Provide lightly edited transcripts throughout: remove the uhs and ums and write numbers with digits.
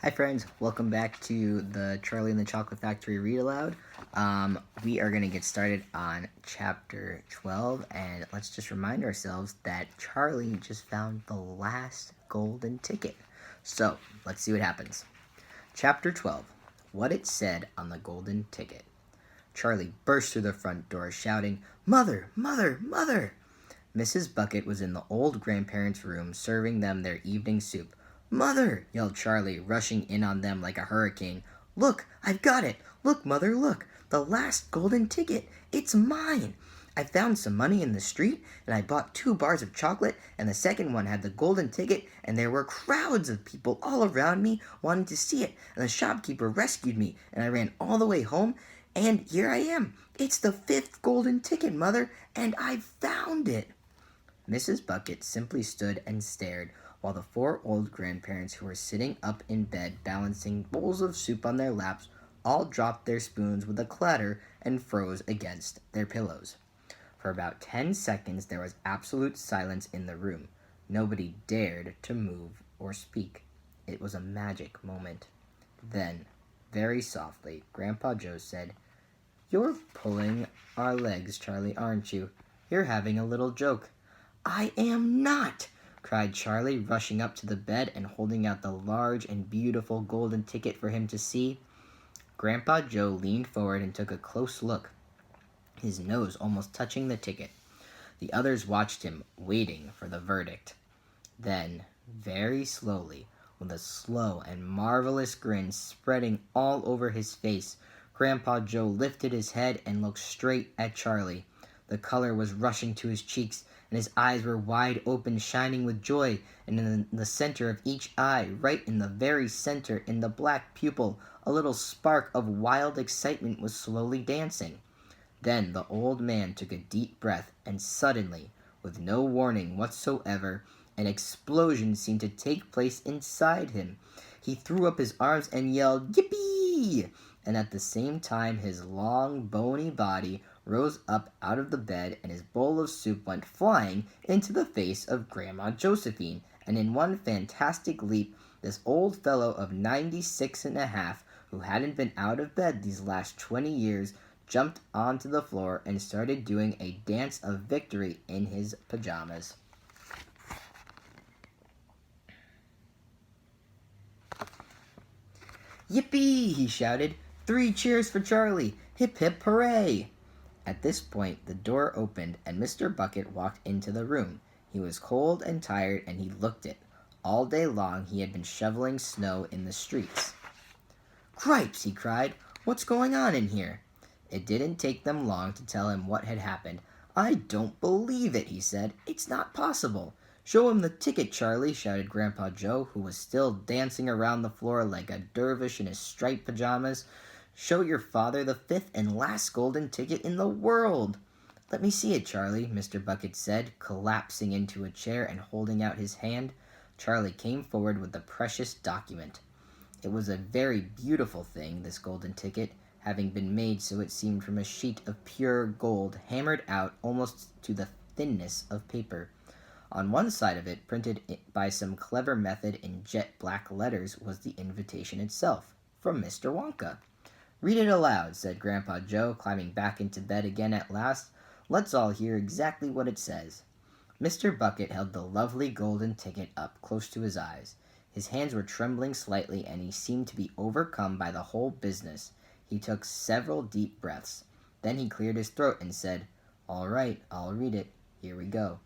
Hi friends, welcome back to the Charlie and the Chocolate Factory Read Aloud. We are going to get started on chapter 12, and let's just remind ourselves that Charlie just found the last golden ticket. So, let's see what happens. Chapter 12, What It Said on the Golden Ticket. Charlie burst through the front door shouting, "Mother, mother, mother!" Mrs. Bucket was in the old grandparents' room serving them their evening soup. "Mother!" yelled Charlie, rushing in on them like a hurricane. "Look, I've got it! Look, Mother, look! The last golden ticket! It's mine! I found some money in the street, and I bought 2 bars of chocolate, and the second one had the golden ticket, and there were crowds of people all around me wanting to see it, and the shopkeeper rescued me, and I ran all the way home, and here I am! It's the 5th golden ticket, Mother, and I found it!" Mrs. Bucket simply stood and stared, while the 4 old grandparents who were sitting up in bed balancing bowls of soup on their laps all dropped their spoons with a clatter and froze against their pillows. For about 10 seconds there was absolute silence in the room. Nobody dared to move or speak. It was a magic moment. Then, very softly, Grandpa Joe said, "You're pulling our legs, Charlie, aren't you? You're having a little joke." "I am not!" cried Charlie, rushing up to the bed and holding out the large and beautiful golden ticket for him to see. Grandpa Joe leaned forward and took a close look, his nose almost touching the ticket. The others watched him, waiting for the verdict. Then, very slowly, with a slow and marvelous grin spreading all over his face, Grandpa Joe lifted his head and looked straight at Charlie. The color was rushing to his cheeks, and his eyes were wide open, shining with joy, and in the center of each eye, right in the very center, in the black pupil, a little spark of wild excitement was slowly dancing. Then the old man took a deep breath, and suddenly, with no warning whatsoever, an explosion seemed to take place inside him. He threw up his arms and yelled, "Yippee!" And at the same time his long, bony body rose up out of the bed, and his bowl of soup went flying into the face of Grandma Josephine, and in one fantastic leap, this old fellow of 96 and a half, who hadn't been out of bed these last 20 years, jumped onto the floor and started doing a dance of victory in his pajamas. "Yippee!" he shouted. "3 cheers for Charlie! Hip hip hooray!" At this point, the door opened, and Mr. Bucket walked into the room. He was cold and tired, and he looked it. All day long he had been shoveling snow in the streets. "Cripes!" he cried. "What's going on in here?" It didn't take them long to tell him what had happened. "I don't believe it," he said. "It's not possible." "Show him the ticket, Charlie," shouted Grandpa Joe, who was still dancing around the floor like a dervish in his striped pajamas. "Show your father the 5th and last golden ticket in the world." "Let me see it, Charlie," Mr. Bucket said, collapsing into a chair and holding out his hand. Charlie came forward with the precious document. It was a very beautiful thing, this golden ticket, having been made so it seemed from a sheet of pure gold, hammered out almost to the thinness of paper. On one side of it, printed by some clever method in jet black letters, was the invitation itself, from Mr. Wonka. "Read it aloud," said Grandpa Joe, climbing back into bed again at last. "Let's all hear exactly what it says." Mr. Bucket held the lovely golden ticket up close to his eyes. His hands were trembling slightly, and he seemed to be overcome by the whole business. He took several deep breaths. Then he cleared his throat and said, "All right, I'll read it. Here we go.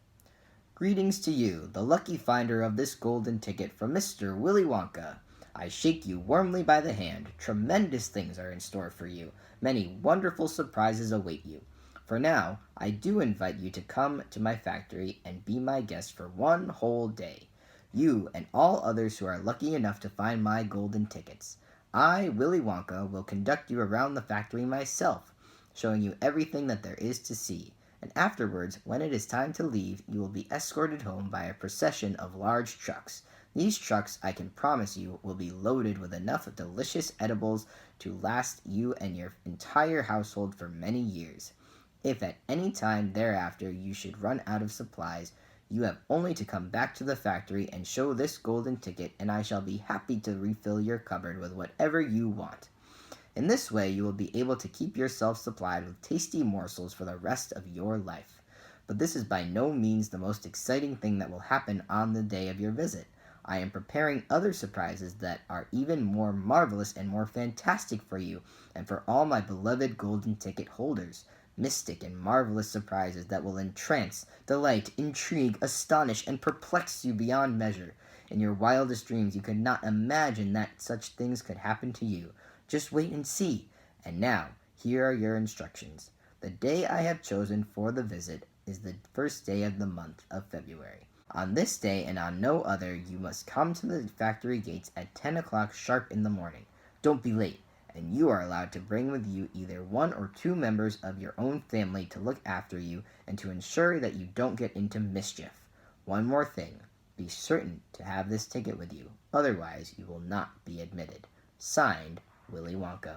Greetings to you, the lucky finder of this golden ticket from Mr. Willy Wonka. I shake you warmly by the hand. Tremendous things are in store for you. Many wonderful surprises await you. For now, I do invite you to come to my factory and be my guest for 1 whole day. You and all others who are lucky enough to find my golden tickets. I, Willy Wonka, will conduct you around the factory myself, showing you everything that there is to see. And afterwards, when it is time to leave, you will be escorted home by a procession of large trucks. These trucks, I can promise you, will be loaded with enough delicious edibles to last you and your entire household for many years. If at any time thereafter you should run out of supplies, You have only to come back to the factory and show this golden ticket, and I shall be happy to refill your cupboard with whatever you want. In this way, you will be able to keep yourself supplied with tasty morsels for the rest of your life. But this is by no means the most exciting thing that will happen on the day of your visit. I am preparing other surprises that are even more marvelous and more fantastic for you and for all my beloved golden ticket holders. Mystic and marvelous surprises that will entrance, delight, intrigue, astonish, and perplex you beyond measure. In your wildest dreams, you could not imagine that such things could happen to you. Just wait and see. And now, here are your instructions. The day I have chosen for the visit is the first day of the month of February. On this day and on no other, you must come to the factory gates at 10 o'clock sharp in the morning. Don't be late, and you are allowed to bring with you either one or two members of your own family to look after you and to ensure that you don't get into mischief. One more thing. Be certain to have this ticket with you. Otherwise, you will not be admitted. Signed, Willy Wonka.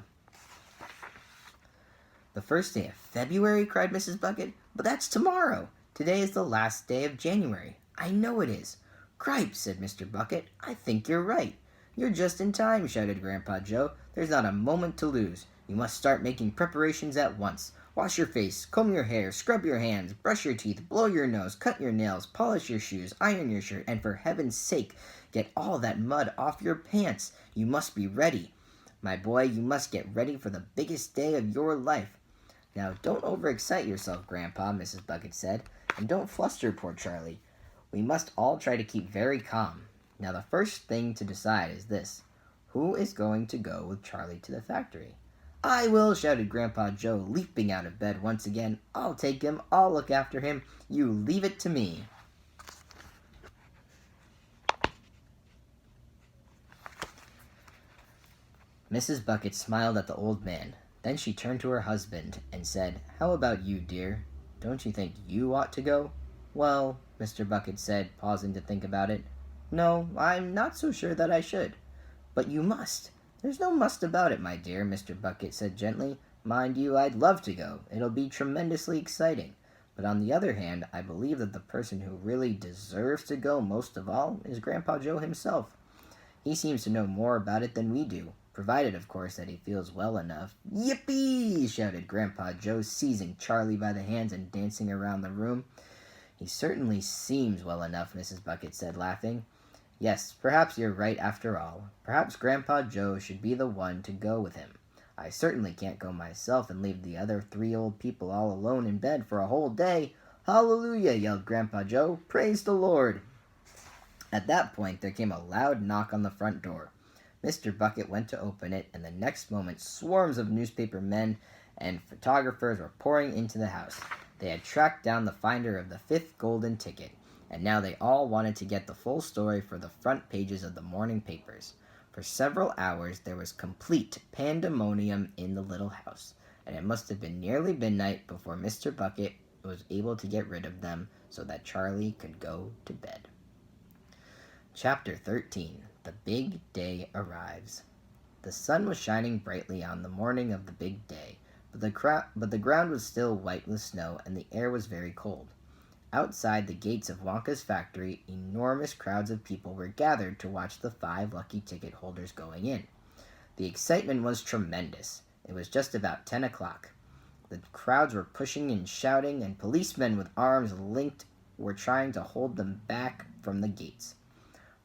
The first day of February, cried Mrs. Bucket. But that's tomorrow. Today is the last day of January. I know it is. Cripes, said Mr. Bucket. I think you're right. You're just in time, shouted Grandpa Joe. There's not a moment to lose. You must start making preparations at once. Wash your face, comb your hair, scrub your hands, brush your teeth, blow your nose, cut your nails, polish your shoes, iron your shirt, and for heaven's sake, get all that mud off your pants. You must be ready. My boy, you must get ready for the biggest day of your life. Now, don't overexcite yourself, Grandpa, Mrs. Bucket said, and don't fluster poor Charlie. We must all try to keep very calm. Now, the first thing to decide is this. Who is going to go with Charlie to the factory? I will, shouted Grandpa Joe, leaping out of bed once again. I'll take him. I'll look after him. You leave it to me. Mrs. Bucket smiled at the old man. Then she turned to her husband and said, How about you, dear? Don't you think you ought to go? Well, Mr. Bucket said, pausing to think about it. No, I'm not so sure that I should. But you must. There's no must about it, my dear, Mr. Bucket said gently. Mind you, I'd love to go. It'll be tremendously exciting. But on the other hand, I believe that the person who really deserves to go most of all is Grandpa Joe himself. He seems to know more about it than we do. Provided, of course, that he feels well enough. Yippee! Shouted Grandpa Joe, seizing Charlie by the hands and dancing around the room. He certainly seems well enough, Mrs. Bucket said, laughing. Yes, perhaps you're right after all. Perhaps Grandpa Joe should be the one to go with him. I certainly can't go myself and leave the other 3 old people all alone in bed for a whole day. Hallelujah, yelled Grandpa Joe. Praise the Lord. At that point, there came a loud knock on the front door. Mr. Bucket went to open it, and the next moment swarms of newspaper men and photographers were pouring into the house. They had tracked down the finder of the 5th golden ticket, and now they all wanted to get the full story for the front pages of the morning papers. For several hours there was complete pandemonium in the little house, and it must have been nearly midnight before Mr. Bucket was able to get rid of them so that Charlie could go to bed. Chapter 13. The Big Day Arrives. The sun was shining brightly on the morning of the big day, but the ground was still white with snow and the air was very cold. Outside the gates of Wonka's factory, enormous crowds of people were gathered to watch the 5 lucky ticket holders going in. The excitement was tremendous. It was just about 10 o'clock. The crowds were pushing and shouting, and policemen with arms linked were trying to hold them back from the gates.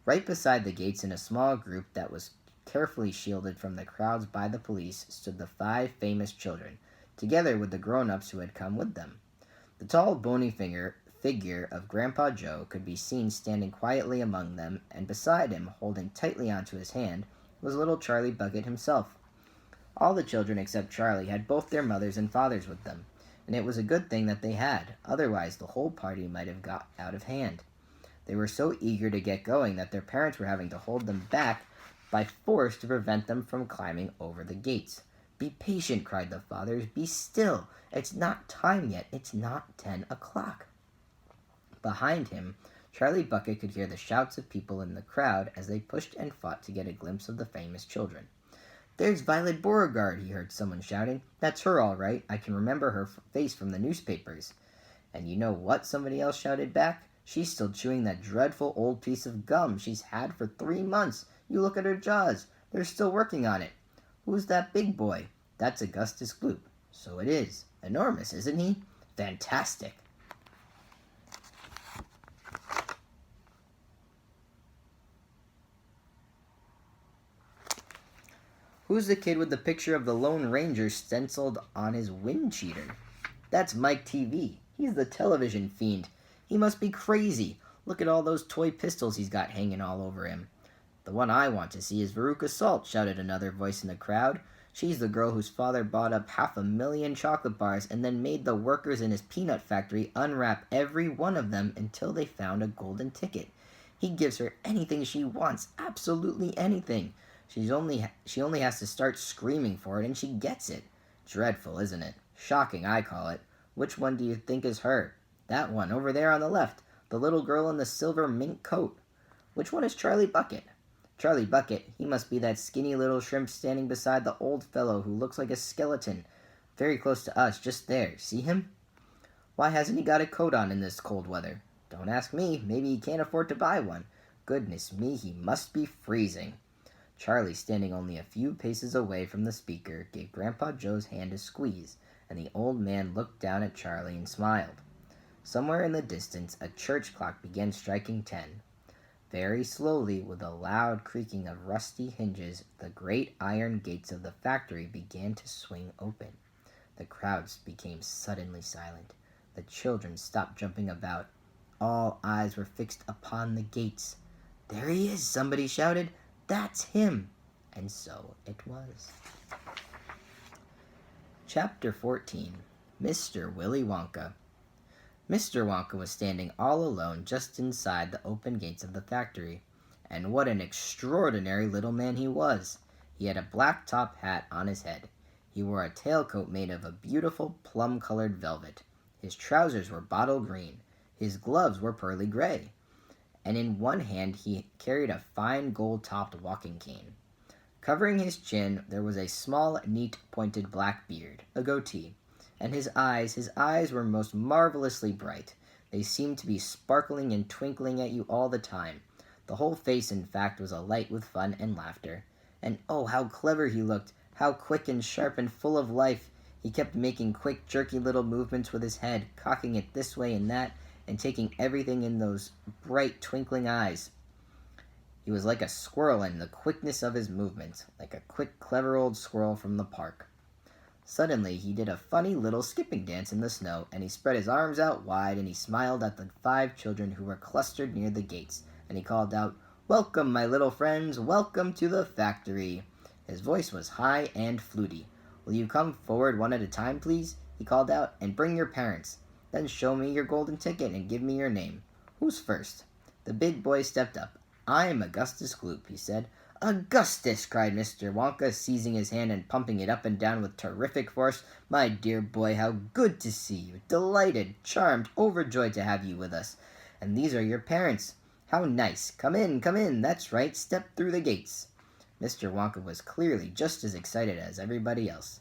Right beside the gates, in a small group that was carefully shielded from the crowds by the police, stood the 5 famous children, together with the grown-ups who had come with them. The tall, bony figure of Grandpa Joe could be seen standing quietly among them, and beside him, holding tightly onto his hand, was little Charlie Bucket himself. All the children except Charlie had both their mothers and fathers with them, and it was a good thing that they had, otherwise the whole party might have got out of hand. They were so eager to get going that their parents were having to hold them back by force to prevent them from climbing over the gates. Be patient, cried the fathers. Be still. It's not time yet. It's not 10 o'clock. Behind him, Charlie Bucket could hear the shouts of people in the crowd as they pushed and fought to get a glimpse of the famous children. There's Violet Beauregard, he heard someone shouting. That's her, all right. I can remember her face from the newspapers. And you know what? Somebody else shouted back. She's still chewing that dreadful old piece of gum she's had for 3 months. You look at her jaws. They're still working on it. Who's that big boy? That's Augustus Gloop. So it is. Enormous, isn't he? Fantastic. Who's the kid with the picture of the Lone Ranger stenciled on his wind cheater? That's Mike TV. He's the television fiend. He must be crazy. Look at all those toy pistols he's got hanging all over him. The one I want to see is Veruca Salt, shouted another voice in the crowd. She's the girl whose father bought up 500,000 chocolate bars and then made the workers in his peanut factory unwrap every one of them until they found a golden ticket. He gives her anything she wants, absolutely anything. She only has to start screaming for it and she gets it. Dreadful, isn't it? Shocking, I call it. Which one do you think is her? That one, over there on the left. The little girl in the silver mink coat. Which one is Charlie Bucket? Charlie Bucket, he must be that skinny little shrimp standing beside the old fellow who looks like a skeleton. Very close to us, just there. See him? Why hasn't he got a coat on in this cold weather? Don't ask me. Maybe he can't afford to buy one. Goodness me, he must be freezing. Charlie, standing only a few paces away from the speaker, gave Grandpa Joe's hand a squeeze, and the old man looked down at Charlie and smiled. Somewhere in the distance, a church clock began striking 10. Very slowly, with a loud creaking of rusty hinges, the great iron gates of the factory began to swing open. The crowds became suddenly silent. The children stopped jumping about. All eyes were fixed upon the gates. There he is, somebody shouted. That's him. And so it was. Chapter 14. Mr. Willy Wonka. Mr. Wonka was standing all alone just inside the open gates of the factory. And what an extraordinary little man he was. He had a black top hat on his head. He wore a tailcoat made of a beautiful plum-colored velvet. His trousers were bottle green. His gloves were pearly gray. And in one hand he carried a fine gold-topped walking cane. Covering his chin, there was a small, neat, pointed black beard, a goatee. And his eyes were most marvelously bright. They seemed to be sparkling and twinkling at you all the time. The whole face, in fact, was alight with fun and laughter. And oh, how clever he looked! How quick and sharp and full of life! He kept making quick, jerky little movements with his head, cocking it this way and that, and taking everything in those bright, twinkling eyes. He was like a squirrel in the quickness of his movements, like a quick, clever old squirrel from the park. Suddenly, he did a funny little skipping dance in the snow, and he spread his arms out wide, and he smiled at the 5 children who were clustered near the gates, and he called out, "Welcome, my little friends, welcome to the factory." His voice was high and fluty. "Will you come forward one at a time, please?" he called out, "and bring your parents. Then show me your golden ticket and give me your name. Who's first?" The big boy stepped up. "I'm Augustus Gloop," he said. "Augustus!" cried Mr. Wonka, seizing his hand and pumping it up and down with terrific force. "My dear boy, how good to see you! Delighted, charmed, overjoyed to have you with us. And these are your parents. How nice! Come in, that's right, step through the gates." Mr. Wonka was clearly just as excited as everybody else.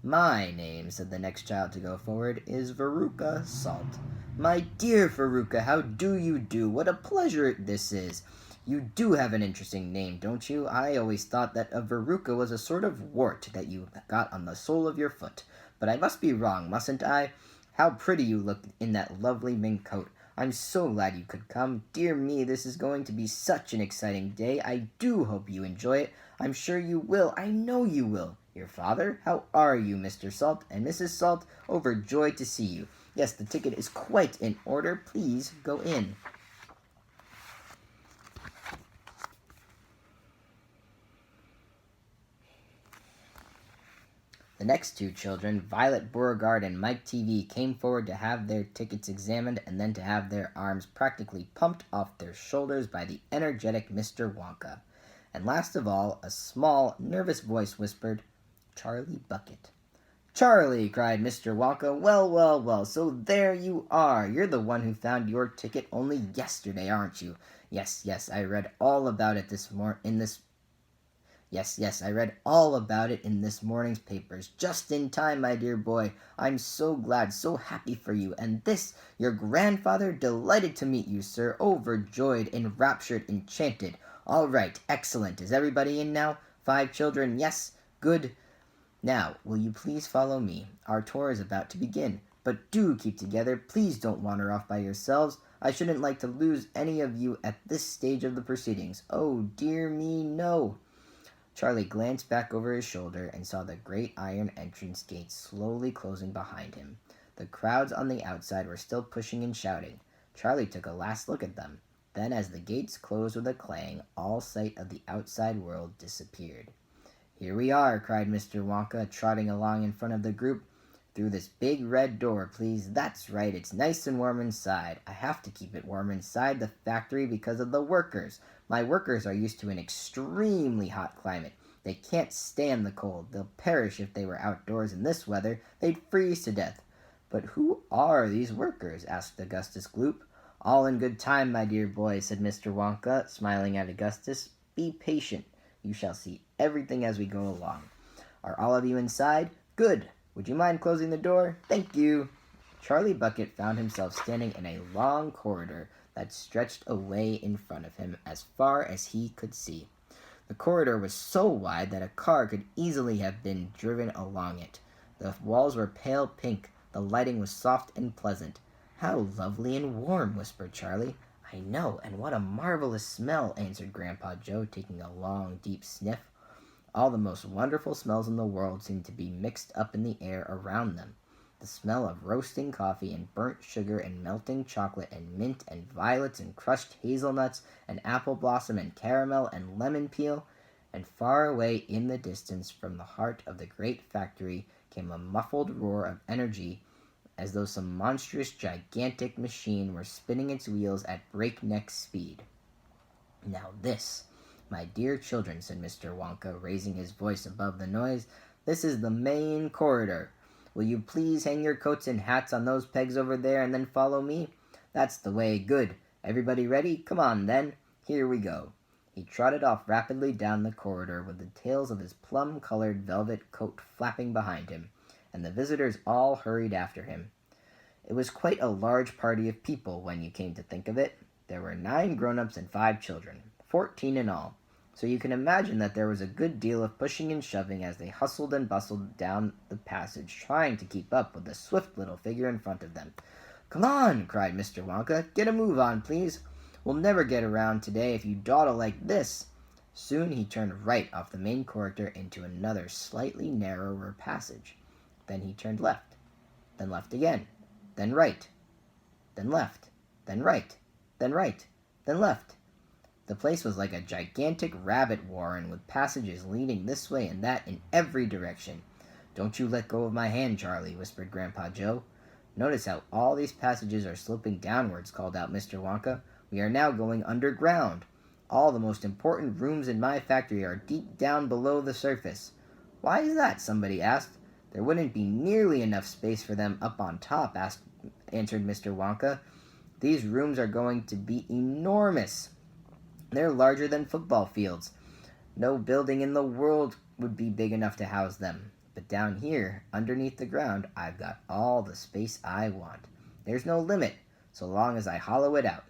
"My name," said the next child to go forward, "is Veruca Salt." "My dear Veruca, how do you do? What a pleasure this is! You do have an interesting name, don't you? I always thought that a verruca was a sort of wart that you got on the sole of your foot. But I must be wrong, mustn't I? How pretty you look in that lovely mink coat. I'm so glad you could come. Dear me, this is going to be such an exciting day. I do hope you enjoy it. I'm sure you will. I know you will. Your father? How are you, Mr. Salt? And Mrs. Salt? Overjoyed to see you. Yes, the ticket is quite in order. Please go in." The next 2 children, Violet Beauregard and Mike TV, came forward to have their tickets examined and then to have their arms practically pumped off their shoulders by the energetic Mr. Wonka. And last of all, a small, nervous voice whispered, "Charlie Bucket." "Charlie!" cried Mr. Wonka. Well, so there you are. You're the one who found your ticket only yesterday, aren't you? Yes, I read all about it Yes, yes, I read all about it in this morning's papers. Just in time, my dear boy. I'm so glad, so happy for you. And this, your grandfather, delighted to meet you, sir. Overjoyed, enraptured, enchanted. All right, excellent. Is everybody in now? 5 children, yes, good. Now, will you please follow me? Our tour is about to begin. But do keep together. Please don't wander off by yourselves. I shouldn't like to lose any of you at this stage of the proceedings. Oh, dear me, no. Charlie glanced back over his shoulder and saw the great iron entrance gate slowly closing behind him. The crowds on the outside were still pushing and shouting. Charlie took a last look at them. Then, as the gates closed with a clang, all sight of the outside world disappeared. "Here we are," cried Mr. Wonka, trotting along in front of the group. "Through this big red door, please. That's right, it's nice and warm inside. I have to keep it warm inside the factory because of the workers. My workers are used to an extremely hot climate. They can't stand the cold. They'll perish if they were outdoors in this weather. They'd freeze to death." "But who are these workers?" asked Augustus Gloop. "All in good time, my dear boy," said Mr. Wonka, smiling at Augustus. "Be patient. You shall see everything as we go along. Are all of you inside? Good. Would you mind closing the door? Thank you." Charlie Bucket found himself standing in a long corridor that stretched away in front of him as far as he could see. The corridor was so wide that a car could easily have been driven along it. The walls were pale pink. The lighting was soft and pleasant. "How lovely and warm," whispered Charlie. "I know, and what a marvelous smell," answered Grandpa Joe, taking a long, deep sniff. All the most wonderful smells in the world seemed to be mixed up in the air around them. The smell of roasting coffee and burnt sugar and melting chocolate and mint and violets and crushed hazelnuts and apple blossom and caramel and lemon peel. And far away in the distance from the heart of the great factory came a muffled roar of energy, as though some monstrous, gigantic machine were spinning its wheels at breakneck speed. "Now this, my dear children," said Mr. Wonka, raising his voice above the noise, "this is the main corridor. Will you please hang your coats and hats on those pegs over there and then follow me? That's the way. Good. Everybody ready? Come on, then. Here we go." He trotted off rapidly down the corridor with the tails of his plum-colored velvet coat flapping behind him, and the visitors all hurried after him. It was quite a large party of people when you came to think of it. There were 9 grown-ups and 5 children, 14 in all. So you can imagine that there was a good deal of pushing and shoving as they hustled and bustled down the passage, trying to keep up with the swift little figure in front of them. "Come on!" cried Mr. Wonka. "Get a move on, please. We'll never get around today if you dawdle like this." Soon he turned right off the main corridor into another slightly narrower passage. Then he turned left, then left again, then right, then left, then right, then right, then left. The place was like a gigantic rabbit warren with passages leading this way and that in every direction. "Don't you let go of my hand, Charlie," whispered Grandpa Joe. "Notice how all these passages are sloping downwards," called out Mr. Wonka. "We are now going underground. All the most important rooms in my factory are deep down below the surface." "Why is that?" somebody asked. "There wouldn't be nearly enough space for them up on top," answered Mr. Wonka. "These rooms are going to be enormous. They're larger than football fields. No building in the world would be big enough to house them. But down here, underneath the ground, I've got all the space I want. There's no limit, so long as I hollow it out."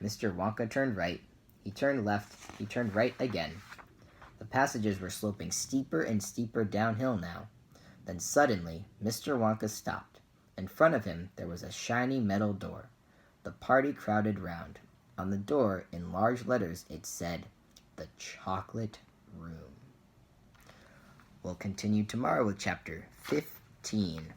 Mr. Wonka turned right. He turned left. He turned right again. The passages were sloping steeper and steeper downhill now. Then suddenly, Mr. Wonka stopped. In front of him, there was a shiny metal door. The party crowded round. On the door, in large letters, it said, "The Chocolate Room." We'll continue tomorrow with Chapter 15.